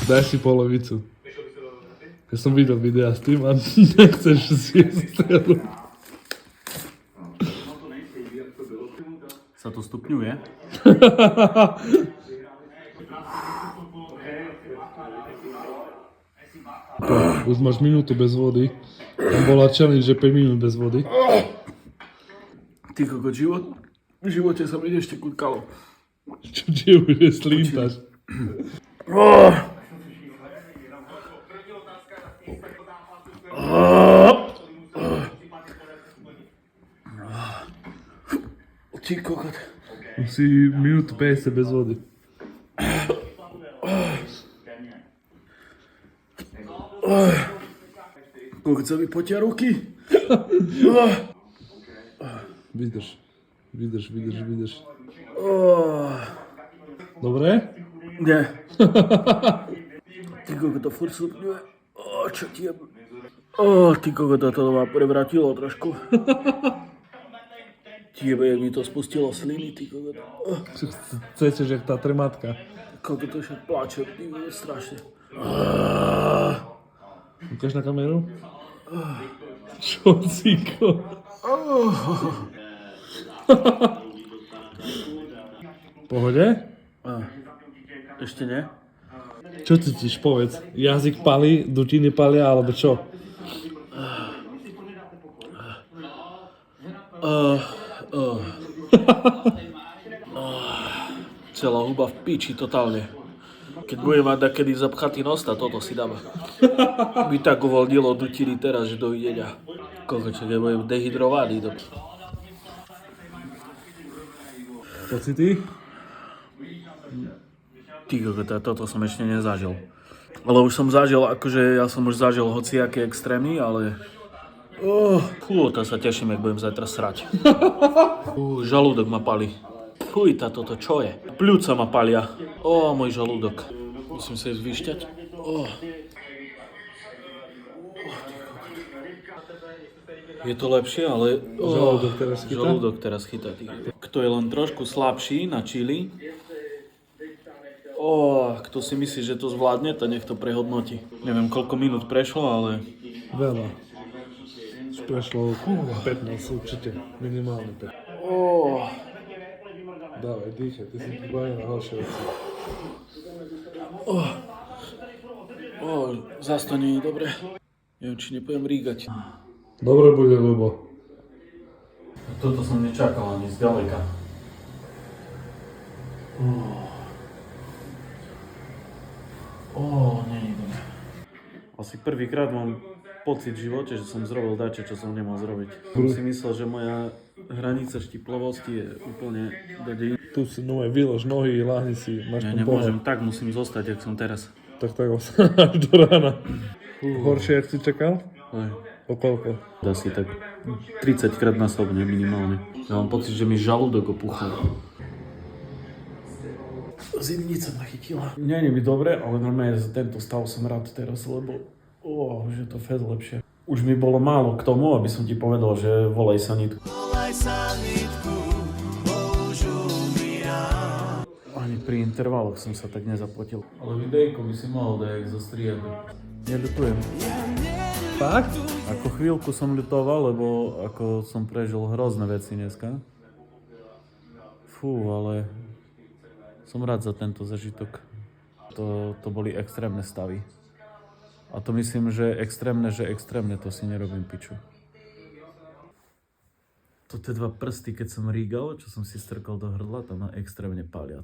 Daj si polovicu. Ja som videl videa s tým a nechceš zjesť celú. Sa to stupňuje. Už máš minútu bez vody. Tam bola challenge, že 5 minút bez vody. Ty kokot, v živote sa mi ešte kutkalo. Čo ti bude slíntaš? Ty kokot. Už si minútu 50 bez vody. Kokot sa mi potia ruky. Vydrž. Dobre? Nie. Ty kokot, to furt stupňuje. Čo ti je? Ty kokot, to ma prevrátilo trošku. Tiebe, jak mi to spustilo sliny, ty kokot. Chceš, jak tá trematka. Kokot, to však pláče, ty kokot, strašne. Ukáž na kameru? Čo ciko? Pohode? Ešte nie? Čo cítiš, povedz? Jazyk palí, dutiny palia, alebo čo? Celá huba v piči, totálne. Keď budem mať takedy zapchatý nos, toto si dám. By tak uvoľnilo dutiny teraz, že dovidenia. Koľko, keď budem dehydrovaný. Pocity? Ty kokot, toto som ešte nezažil. Ale už som zažil, akože ja som už zažil hociaké extrémy, ale... to sa teším, jak budem zajtra srať. Žalúdok ma palí. Fuj, toto čo je? Pľúca ma palia. Môj žalúdok. Musím sa ísť vyšťať. Je to lepšie, ale... Žalúdok teraz chytá. Kto je len trošku slabší na čili, kto si myslí, že to zvládne, to nech to prehodnotí. Neviem, koľko minút prešlo, ale... Veľa. Prešlo 15 určite, minimálne 5. Dávaj, dýchaj, ty si pripravený na ďalšie veci. Zas to nie je dobre. Neviem, či nepôjdem rígať. Dobre bude, Ľubo. Toto som nečakal ani zďaleka. Nie je dobre. Asi prvýkrát mám pocit v živote, že som zrobil dačo, čo som nemal zrobiť. Som si myslel, že moja hranica štiplovosti je úplne do dejín. Tu si vylož nohy, láhni si, máš Ja tam nemôžem, pohľad. tak musím zostať, jak som teraz. Tak až do rána. Horšie, jak si čakal? O koľko? Asi tak 30 krát násobne minimálne. Ja mám pocit, že mi žalúdok opuchol. Zimnica ma chytila. Nie je mi dobre, ale normálne za tento stav som rád teraz, lebo že to fest lepšie. Už mi bolo málo k tomu, aby som ti povedal, že volaj sanitku. Ani pri intervaloch som sa tak nezapotil. Ale videjko by si mohol dať zo striedy. Neľutujem. Fakt? Ako chvíľku som ľutoval, lebo ako som prežil hrozné veci dneska. Ale som rád za tento zažitok. To boli extrémne stavy. A to myslím, že extrémne, to si nerobím piču. To tie dva prsty, keď som rígal, čo som si strkal do hrdla, tam ma extrémne pália.